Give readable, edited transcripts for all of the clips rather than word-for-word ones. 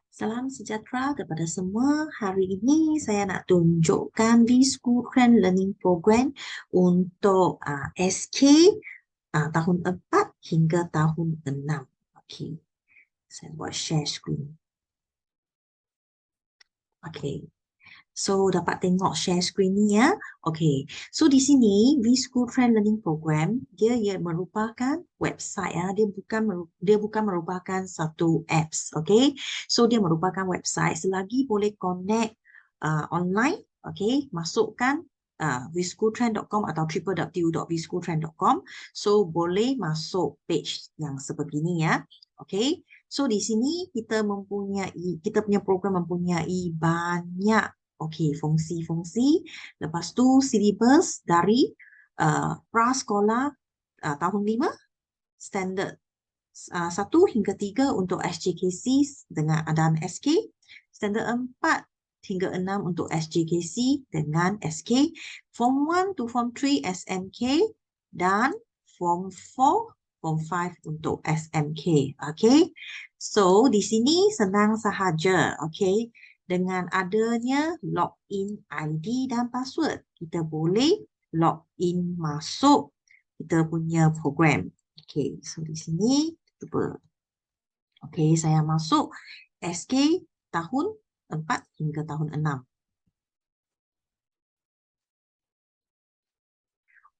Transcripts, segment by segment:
Salam sejahtera kepada semua. Hari ini saya nak tunjukkan di School Trend Learning Program untuk SK tahun 4 hingga tahun 6. Okey, saya buat share screen. Okey. So, dapat tengok share screen ni ya. Okey. So, di sini, V-School Trend Learning Program, dia merupakan website ya. Dia bukan merupakan satu apps. Okey. So, dia merupakan website. Selagi boleh connect online, okey, masukkan vschooltrend.com atau www.vschooltrend.com. So, boleh masuk page yang sebegini ya. Okey. So, di sini kita punya program mempunyai banyak fungsi-fungsi. Lepas tu silibus dari prasekolah tahun 5 standard 1 hingga 3 untuk SJKC dan SK, standard 4 hingga 6 untuk SJKC dengan SK, Form 1 to Form 3 SMK dan Form 4 Form 5 untuk SMK. Okay. So, di sini senang sahaja. Okay. Dengan adanya login ID dan password, kita boleh login masuk kita punya program. Okay. So, di sini, cuba. Okay. Saya masuk SK tahun 4 hingga tahun 6.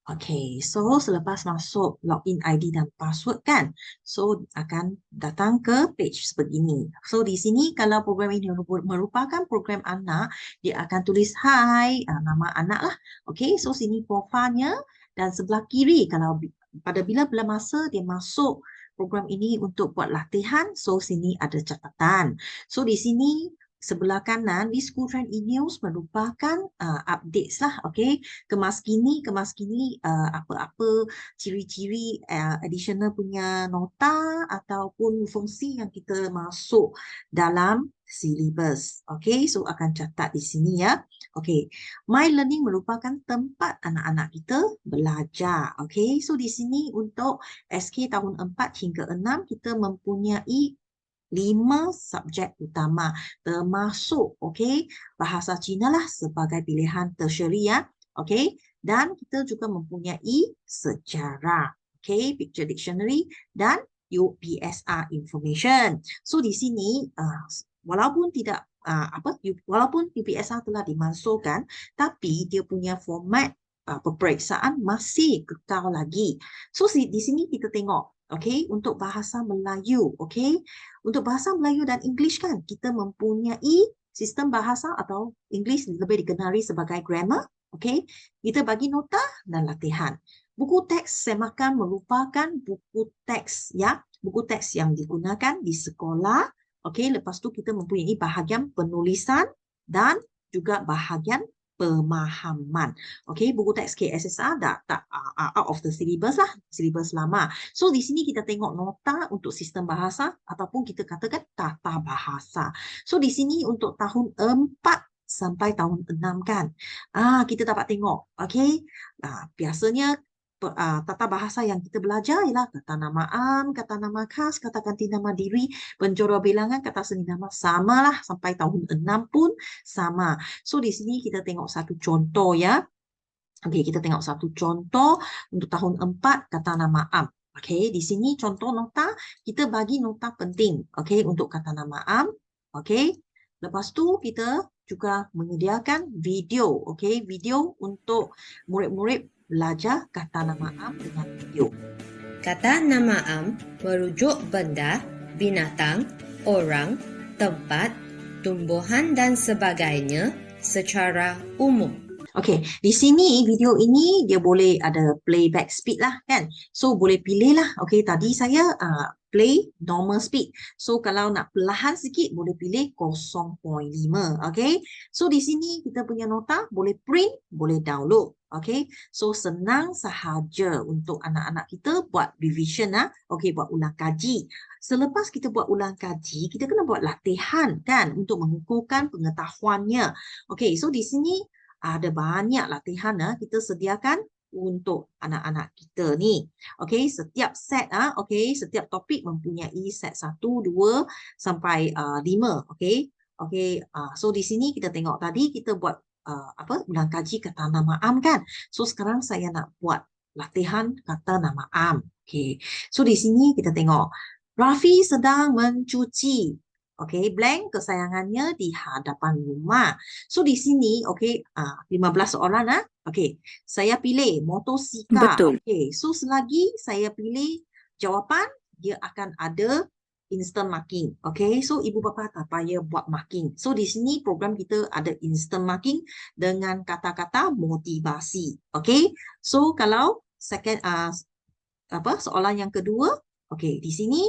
Okay, so selepas masuk login ID dan password kan, so akan datang ke page sebegini. So di sini kalau program ini merupakan program anak, dia akan tulis hai, nama anak lah. Okay, so sini profilnya dan sebelah kiri kalau pada bila masa dia masuk program ini untuk buat latihan, so sini ada catatan. So di sini sebelah kanan di School Trend e-news merupakan updates lah, okay. Kemas kini apa-apa ciri-ciri additional punya nota ataupun fungsi yang kita masuk dalam silibus. Okay, so akan catat di sini ya. Okay, My Learning merupakan tempat anak-anak kita belajar. Okay, so di sini untuk SK tahun 4 hingga 6 kita mempunyai 5 subjek utama termasuk bahasa Cina lah sebagai pilihan tertiary ya. Okay, dan kita juga mempunyai sejarah, picture dictionary dan UPSR information. So di sini walaupun tidak walaupun UPSR telah dimasukkan, tapi dia punya format peperiksaan masih kekal lagi. So di sini kita tengok, untuk bahasa Melayu, untuk bahasa Melayu dan English kan, kita mempunyai sistem bahasa atau English lebih dikenali sebagai grammar, kita bagi nota dan latihan. Buku teks semakan merupakan buku teks ya, buku teks yang digunakan di sekolah, lepas tu kita mempunyai bahagian penulisan dan juga bahagian pemahaman. Buku teks KSSR tak out of the syllabus lah, syllabus lama. So di sini kita tengok nota untuk sistem bahasa ataupun kita katakan tata bahasa. So di sini untuk tahun 4 sampai tahun 6 kan. Kita dapat tengok, biasanya tata bahasa yang kita belajar ialah kata nama am, kata nama khas, kata ganti nama diri, penjuru bilangan, kata seni nama, samalah sampai tahun 6 pun sama. So di sini kita tengok satu contoh ya. Kita tengok satu contoh untuk tahun 4 kata nama am. Di sini contoh nota, kita bagi nota penting, untuk kata nama am. Lepas tu kita juga menyediakan video, video untuk murid-murid belajar kata nama am dengan video. Kata nama am merujuk benda, binatang, orang, tempat, tumbuhan dan sebagainya secara umum. Di sini video ini dia boleh ada playback speed lah kan. So boleh pilih lah. Tadi saya play normal speed. So kalau nak perlahan sikit boleh pilih 0.5. So di sini kita punya nota boleh print, boleh download. So senang sahaja untuk anak-anak kita buat revision lah. Buat ulang kaji. Selepas kita buat ulang kaji, kita kena buat latihan kan untuk mengukuhkan pengetahuannya. So di sini ada banyak latihan kita sediakan untuk anak-anak kita ni. Okey, setiap set okey, setiap topik mempunyai set 1, 2 sampai 5, okey. Okey, so di sini kita tengok tadi kita buat ulang kaji kata nama am kan. So sekarang saya nak buat latihan kata nama am. Okey. So di sini kita tengok Rafi sedang mencuci. Okey, blank kesayangannya di hadapan rumah. So di sini okey, 15 soalan Okey, saya pilih motosikal. Betul. Okey, so selagi saya pilih jawapan, dia akan ada instant marking. Okey, so ibu bapa tak payah buat marking. So di sini program kita ada instant marking dengan kata-kata motivasi. Okey, so kalau second soalan yang kedua, okey, di sini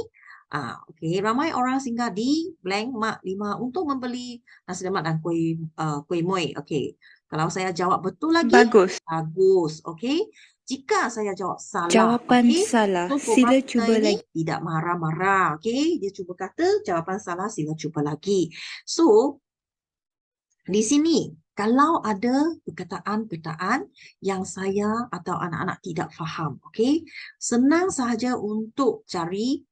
okey, ramai orang singgah di blank mak 5 untuk membeli nasi lemak dan kuih muih. Okey, kalau saya jawab betul lagi, Bagus. bagus. Okey, jika saya jawab salah, Jawapan okey, salah. so program Sila kita cuba ini lagi. tidak marah-marah. Okey, dia cuba kata jawapan salah, sila cuba lagi. So di sini, kalau ada perkataan-perkataan yang saya atau anak-anak tidak faham, okey, senang sahaja untuk cari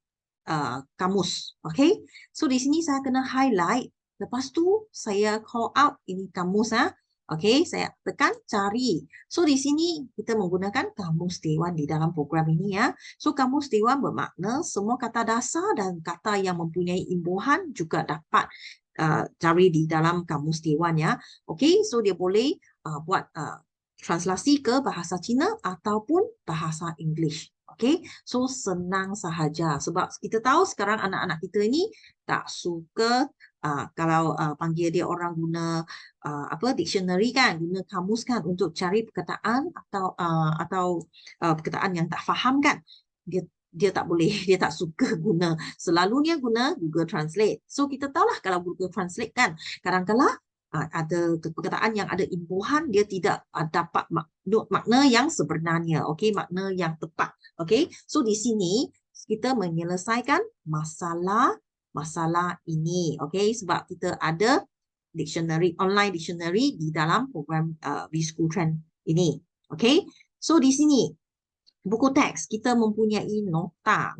kamus, okey. So di sini saya kena highlight, lepas tu saya call out ini kamus okey, saya tekan cari. So di sini kita menggunakan kamus dewan di dalam program ini ya. So kamus dewan bermakna semua kata dasar dan kata yang mempunyai imbuhan juga dapat cari di dalam kamus dewan ya. Okey, so dia boleh buat translasi ke bahasa Cina ataupun bahasa English. Okey, so senang sahaja sebab kita tahu sekarang anak-anak kita ni tak suka kalau panggil dia orang guna dictionary kan, guna kamus kan untuk cari perkataan atau perkataan yang tak faham kan. Dia tak boleh, dia tak suka guna. Selalunya guna Google Translate. So kita tahulah kalau Google Translate kan, kadang-kadang ada perkataan yang ada imbuhan, dia tidak dapat makna yang sebenarnya, okey, makna yang tepat. Okey, so di sini kita menyelesaikan masalah ini, okey, sebab kita ada dictionary, online dictionary di dalam program V-School Trend ini. Okey, so di sini buku teks kita mempunyai nota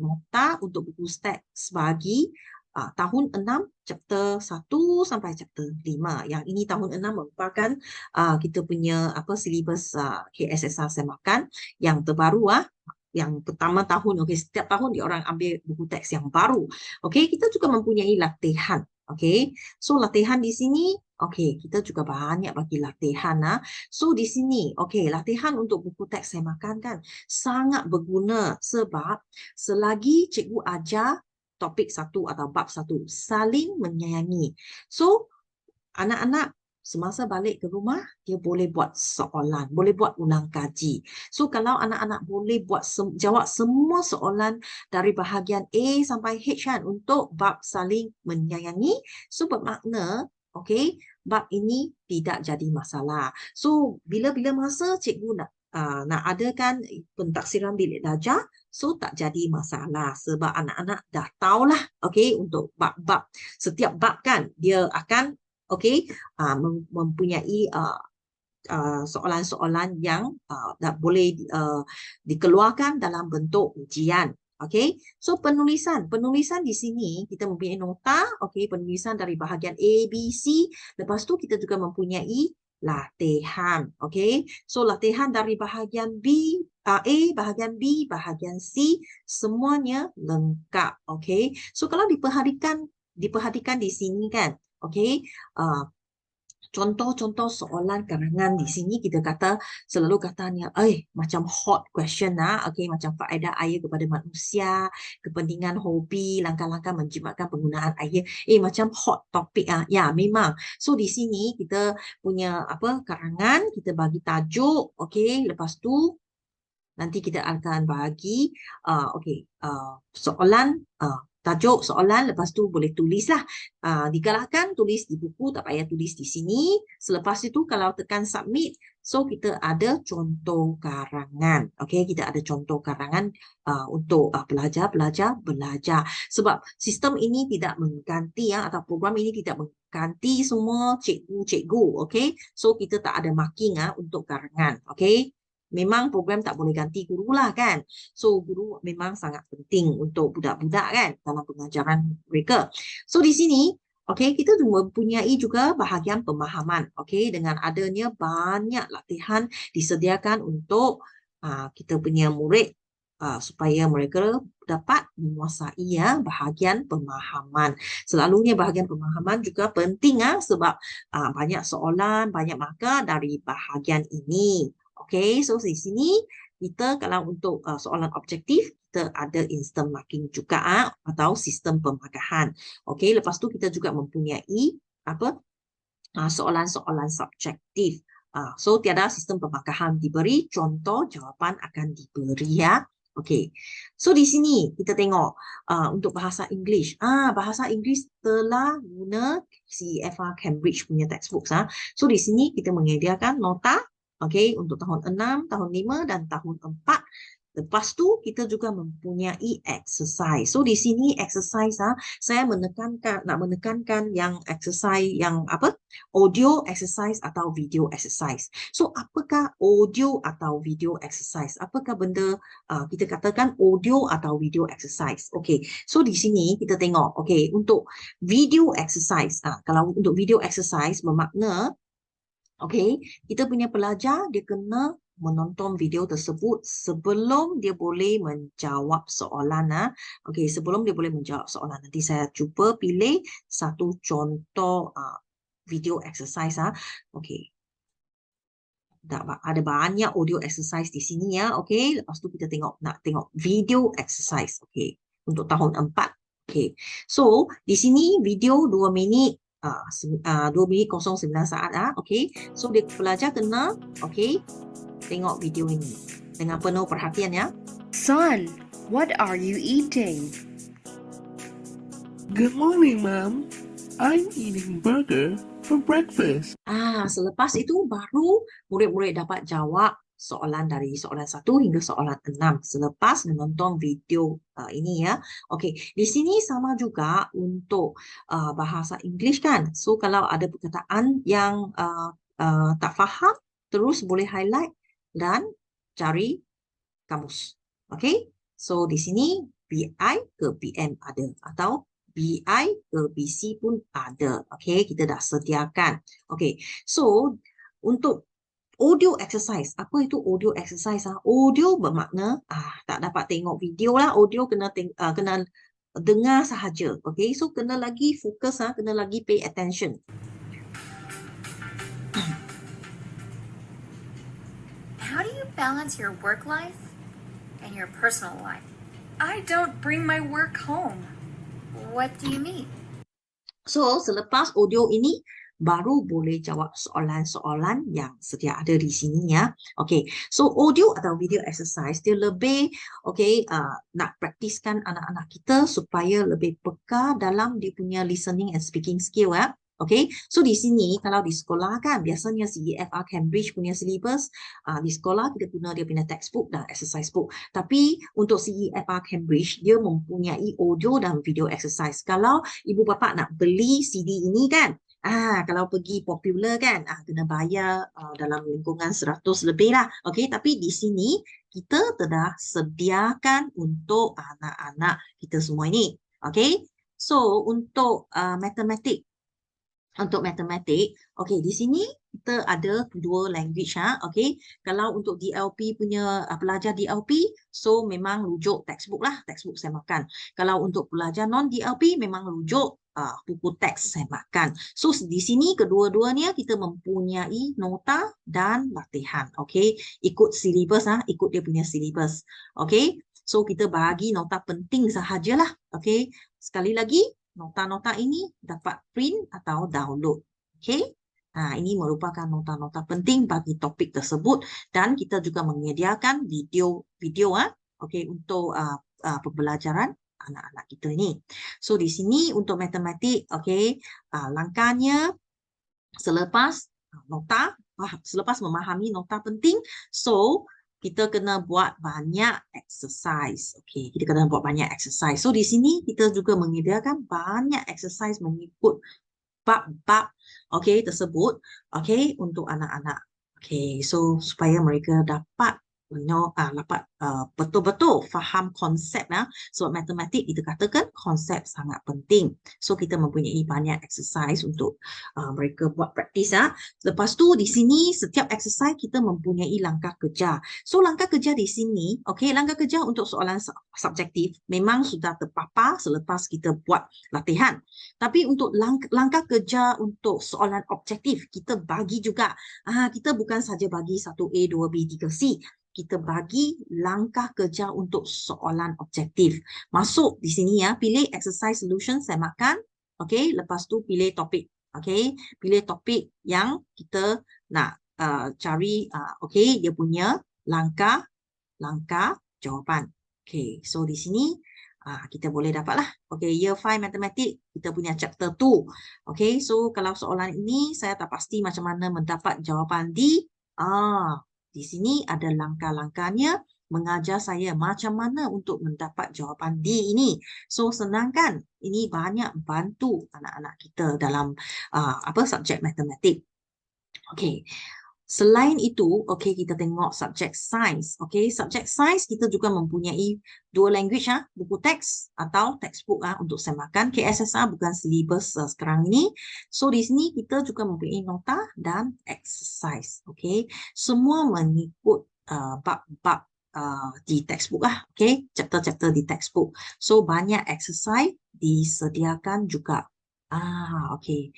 untuk buku teks bagi tahun 6 chapter 1 sampai chapter 5. Yang ini tahun 6 merupakan kita punya silibus KSSR Semakan yang terbaru yang pertama tahun. Okey, setiap tahun dia orang ambil buku teks yang baru. Okey, kita juga mempunyai latihan. Okey, so latihan di sini, okey, kita juga banyak bagi latihan So di sini, okey, latihan untuk buku teks Semakan kan sangat berguna sebab selagi cikgu ajar topik 1 atau bab 1, saling menyayangi. So anak-anak semasa balik ke rumah, dia boleh buat soalan, boleh buat ulang kaji. So kalau anak-anak boleh jawab semua soalan dari bahagian A sampai H kan untuk bab saling menyayangi, so bermakna okey, bab ini tidak jadi masalah. So bila-bila masa cikgu nak adakan pentaksiran bilik darjah, so tak jadi masalah sebab anak-anak dah tahulah, okey, untuk bab-bab, setiap bab kan dia akan mempunyai soalan-soalan yang boleh dikeluarkan dalam bentuk ujian. Okey, so penulisan di sini kita mempunyai nota, okey, penulisan dari bahagian A, B, C. Lepas tu kita juga mempunyai latihan. Okey, so latihan dari bahagian A, bahagian B, bahagian C, semuanya lengkap. Okey, so kalau diperhatikan di sini kan, okey, contoh-contoh soalan karangan di sini kita selalu katanya macam hot question okey, macam faedah air kepada manusia, kepentingan hobi, langkah-langkah menjimatkan penggunaan air, macam hot topic ya memang. So di sini kita punya karangan, kita bagi tajuk, okey, lepas tu nanti kita akan bagi soalan, tajuk soalan, lepas tu boleh tulislah. Digalakkan tulis di buku, tak payah tulis di sini. Selepas itu kalau tekan submit, so kita ada contoh karangan. Okey, kita ada contoh karangan untuk pelajar-pelajar belajar. Sebab sistem ini tidak mengganti atau program ini tidak mengganti semua cikgu-cikgu. Okey, so kita tak ada marking untuk karangan. Okey. memang program tak boleh ganti guru lah kan. So guru memang sangat penting untuk budak-budak kan dalam pengajaran mereka. So di sini okey, kita mempunyai juga bahagian pemahaman. Okey, dengan adanya banyak latihan disediakan untuk kita punya murid supaya mereka dapat menguasai bahagian pemahaman. Selalunya bahagian pemahaman juga penting sebab banyak soalan, banyak markah dari bahagian ini. Okey, so di sini kita kalau untuk soalan objektif kita ada instant marking juga atau sistem pemagahan. Okey, lepas tu kita juga mempunyai apa soalan-soalan subjektif. So tiada sistem pemagahan diberi, contoh jawapan akan diberi ya. Okey. So di sini kita tengok untuk bahasa English. Bahasa English telah guna CEFR Cambridge punya textbooks. So di sini kita menyediakan nota untuk tahun 6, tahun 5 dan tahun 4. Lepas tu kita juga mempunyai exercise. So di sini exercise saya nak menekankan yang exercise yang audio exercise atau video exercise. So apakah audio atau video exercise? Apakah benda kita katakan audio atau video exercise? Okey. So di sini kita tengok untuk video exercise. Kalau untuk video exercise bermakna kita punya pelajar dia kena menonton video tersebut sebelum dia boleh menjawab soalan. Sebelum dia boleh menjawab soalan. Nanti saya cuba pilih satu contoh video exercise. Ada banyak audio exercise di sini ya. Lepas tu kita nak tengok video exercise. Untuk tahun 4. So di sini video 2 minit 2 minit 09 saat so dia pelajar kena tengok video ini dengan penuh perhatian ya. Son, what are you eating? Good morning, Mom. I'm eating burger for breakfast. Selepas itu baru murid-murid dapat jawab soalan dari soalan 1 hingga soalan 6 selepas menonton video ini ya. Di sini sama juga untuk bahasa English kan. So kalau ada perkataan yang tak faham, terus boleh highlight dan cari kamus. So di sini BI ke BM ada atau BI ke BC pun ada. Kita dah sediakan. So untuk audio exercise. Apa itu audio exercise? Audio bermakna tak dapat tengok video lah. Audio kena dengar sahaja. So kena lagi fokus, kena lagi pay attention. How do you balance your work life and your personal life? I don't bring my work home. What do you mean? So selepas audio ini baru boleh jawab soalan-soalan yang sedia ada di sini ya. So audio atau video exercise dia lebih nak praktiskan anak-anak kita supaya lebih peka dalam dia punya listening and speaking skill ya. So di sini kalau di sekolah kan biasanya CEFR Cambridge punya syllabus di sekolah kita guna dia punya textbook dan exercise book. Tapi untuk CEFR Cambridge dia mempunyai audio dan video exercise. Kalau ibu bapa nak beli CD ini kan kalau pergi popular kan kena bayar dalam lingkungan 100 lebih lah. Tapi di sini kita telah sediakan untuk anak-anak kita semua ini. So untuk matematik. Untuk matematik, di sini kita ada dua language Kalau untuk DLP punya pelajar DLP, so memang rujuk textbook lah, textbook semakan. Kalau untuk pelajar non DLP memang rujuk buku teks semakan. So di sini kedua-duanya kita mempunyai nota dan latihan. Ikut syllabus ikut dia punya syllabus. So kita bagi nota penting sahajalah. Sekali lagi nota-nota ini dapat print atau download. Ini merupakan nota-nota penting bagi topik tersebut dan kita juga menyediakan video untuk pembelajaran anak-anak kita ini. So di sini untuk matematik langkahnya selepas nota selepas memahami nota penting, so kita kena buat banyak exercise. Kita kena buat banyak exercise. So di sini kita juga menyediakan banyak exercise mengikut bab-bab tersebut untuk anak-anak. Okay, so supaya mereka dapat dapat betul-betul faham konsep sebab matematik kita katakan konsep sangat penting. So kita mempunyai banyak exercise untuk mereka buat praktis Lepas tu di sini setiap exercise kita mempunyai langkah kerja. So langkah kerja di sini, okay, langkah kerja untuk soalan subjektif memang sudah terpapar selepas kita buat latihan. Tapi untuk langkah kerja untuk soalan objektif kita bagi juga. Kita bukan saja bagi 1A, 2B, 3C. Kita bagi langkah kerja untuk soalan objektif. Masuk di sini pilih exercise solution semakan. Okay, lepas tu pilih topik. Okay, pilih topik yang kita nak cari. Okay, dia punya langkah jawapan. Okay, so di sini kita boleh dapatlah. Okay, Year 5 Matematik, kita punya chapter 2. Okay, so kalau soalan ini saya tak pasti macam mana mendapat jawapan di sini ada langkah-langkahnya mengajar saya macam mana untuk mendapat jawapan D ini. So senang kan? Ini banyak bantu anak-anak kita dalam subjek matematik. Okay. Selain itu, okay, kita tengok subjek sains. Okay, subjek sains kita juga mempunyai dua language buku teks atau textbook untuk semakan. KSSR bukan syllabus sekarang ini. So di sini kita juga mempunyai nota dan exercise. Okay, semua mengikut bab-bab di textbook Okay, chapter-chapter di textbook. So banyak exercise disediakan juga. Okay.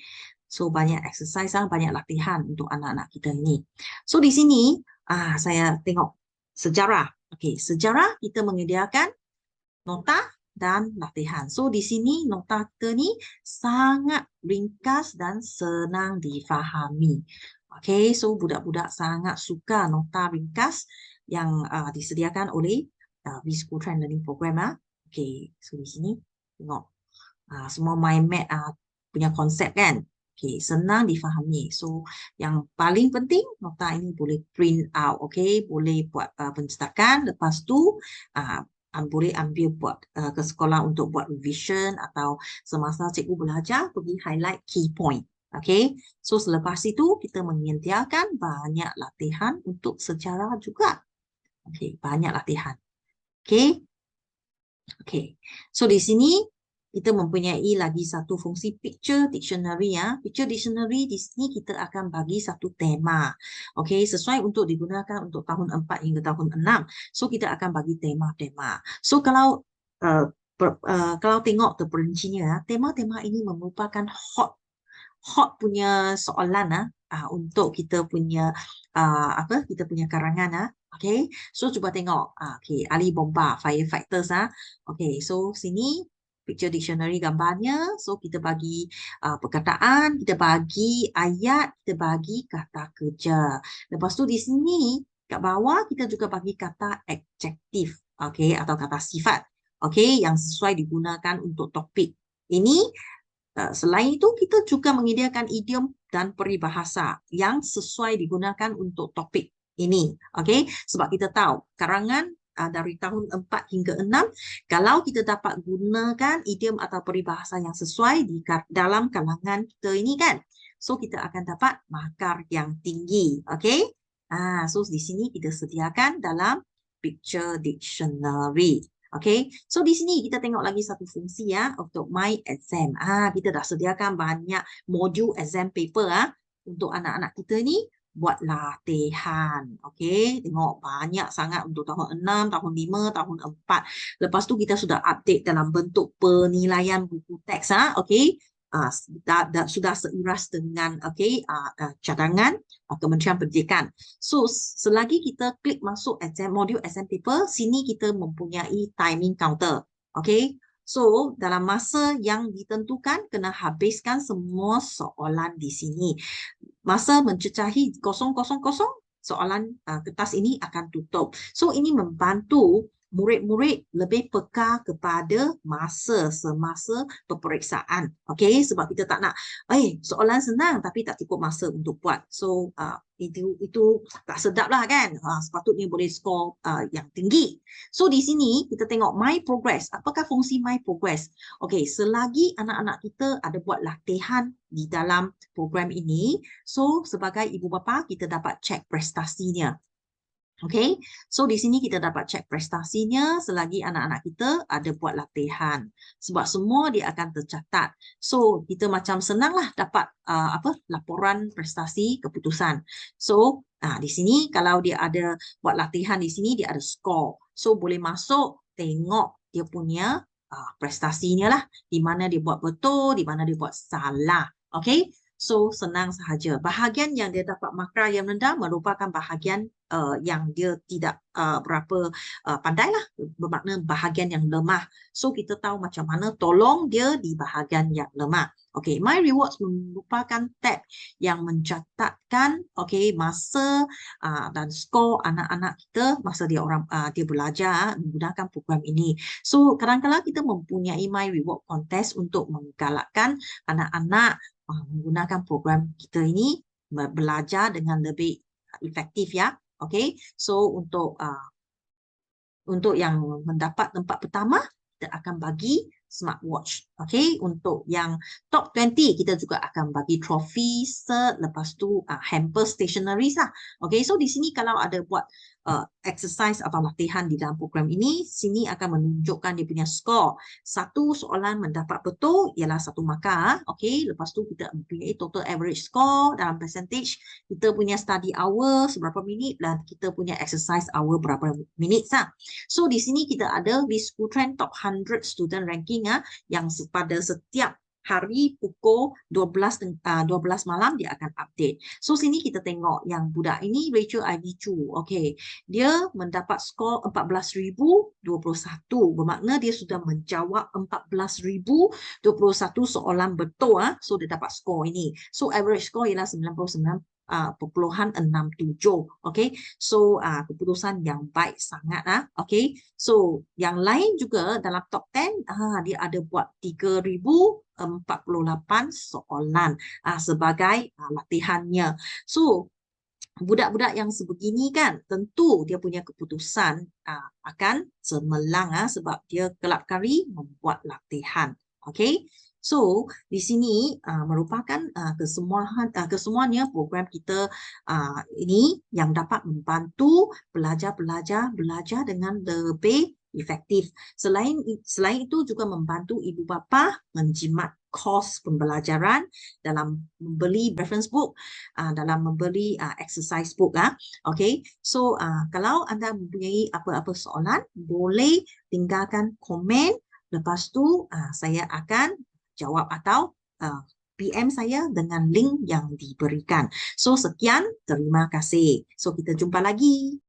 So banyak exercise banyak latihan untuk anak-anak kita ini. So di sini saya tengok sejarah. Okay, sejarah kita menyediakan nota dan latihan. So di sini nota kita ni sangat ringkas dan senang difahami. Okay, so budak-budak sangat suka nota ringkas yang disediakan oleh V-School Trend Learning Program. Okay, so di sini tengok semua mind map punya konsep kan. Okay, senang difahami. So, yang paling penting, nota ini boleh print out. Okay, boleh buat pencetakan. Lepas tu, boleh ambil buat ke sekolah untuk buat revision atau semasa cikgu belajar, pergi highlight key point. Okay, so selepas itu, kita menyediakan banyak latihan untuk sejarah juga. Okay, banyak latihan. Okay. Okay, so di sini, kita mempunyai lagi satu fungsi picture dictionary Picture dictionary di sini kita akan bagi satu tema. Okey, sesuai untuk digunakan untuk tahun 4 hingga tahun 6. So kita akan bagi tema-tema. So kalau tengok terperincinya tema-tema ini merupakan hot punya soalan untuk kita punya kita punya karangan Okey, so cuba tengok okey, Ali Bomba Firefighters Okey, so sini picture dictionary gambarnya. So kita bagi perkataan, kita bagi ayat, kita bagi kata kerja. Lepas tu di sini kat bawah kita juga bagi kata adjektif, okey, atau kata sifat, okey, yang sesuai digunakan untuk topik ini. Selain itu kita juga menyediakan idiom dan peribahasa yang sesuai digunakan untuk topik ini, okey, sebab kita tahu karangan dari tahun 4 hingga 6, kalau kita dapat gunakan idiom atau peribahasa yang sesuai dalam kalangan kita ini kan, so kita akan dapat markah yang tinggi. Okay, so di sini kita sediakan dalam picture dictionary. Okay, so di sini kita tengok lagi satu fungsi untuk my exam. Kita dah sediakan banyak modul exam paper untuk anak-anak kita ni buat latihan. Okey, tengok banyak sangat untuk tahun 6, tahun 5, tahun 4. Lepas tu kita sudah update dalam bentuk penilaian buku teks okey. Sudah seiras dengan cadangan Kementerian Pendidikan. So selagi kita klik masuk modul exam paper, sini kita mempunyai timing counter. Okey. So, dalam masa yang ditentukan, kena habiskan semua soalan di sini. Masa mencecahi 000, soalan kertas ini akan tutup. So, ini membantu murid-murid lebih peka kepada masa semasa peperiksaan. Okey, sebab kita tak nak soalan senang tapi tak cukup masa untuk buat. So itu tak sedap lah kan. Sepatutnya boleh skor yang tinggi. So di sini kita tengok my progress. Apakah fungsi my progress? Okey, selagi anak-anak kita ada buat latihan di dalam program ini, so sebagai ibu bapa kita dapat cek prestasinya. Okay, so di sini kita dapat cek prestasinya selagi anak-anak kita ada buat latihan. Sebab semua dia akan tercatat. So kita macam senanglah dapat laporan prestasi keputusan. So di sini kalau dia ada buat latihan di sini dia ada skor. So boleh masuk tengok dia punya prestasinya lah. Di mana dia buat betul, di mana dia buat salah. Okay. So, senang sahaja. Bahagian yang dia dapat markah yang rendah merupakan bahagian yang dia tidak berapa pandai lah. Bermakna bahagian yang lemah. So, kita tahu macam mana tolong dia di bahagian yang lemah. Okay, My Rewards merupakan tab yang mencatatkan masa dan skor anak-anak kita masa dia belajar menggunakan program ini. So, kadang-kadang kita mempunyai My Reward Contest untuk menggalakkan anak-anak menggunakan program kita ini belajar dengan lebih efektif ya. Okay, so untuk yang mendapat tempat pertama kita akan bagi smartwatch. Okay, untuk yang top 20 kita juga akan bagi trofi, cert, lepas tu hamper stationeries lah. Okay, so di sini kalau ada buat exercise atau latihan di dalam program ini, sini akan menunjukkan dia punya skor. Satu soalan mendapat betul ialah 1 markah. Okay, lepas tu kita mempunyai total average score dalam percentage. Kita punya study hour seberapa minit dan kita punya exercise hour berapa minit lah. So di sini kita ada di Schooltrend top 100 student ranking yang pada setiap hari pukul 12 malam dia akan update. So sini kita tengok yang budak ini Rachel Ivy Chu. Okay, dia mendapat skor 14,021. Bermakna dia sudah menjawab 14,021 soalan betul. So dia dapat skor ini. So average score ialah 99.67. Okay, so keputusan yang baik sangat. Okay, so yang lain juga dalam top 10 dia ada buat 3,048 soalan sebagai latihannya. So budak-budak yang sebegini kan tentu dia punya keputusan akan cemerlang sebab dia kelab kali membuat latihan. Okay, so di sini merupakan kesemuanya program kita ini yang dapat membantu belajar dengan lebih efektif. Selain itu juga membantu ibu bapa menjimat kos pembelajaran dalam membeli reference book, dalam membeli exercise book. Okay, so kalau anda mempunyai apa-apa soalan, boleh tinggalkan komen. Lepas tu saya akan jawab atau PM saya dengan link yang diberikan. So sekian, terima kasih. So kita jumpa lagi.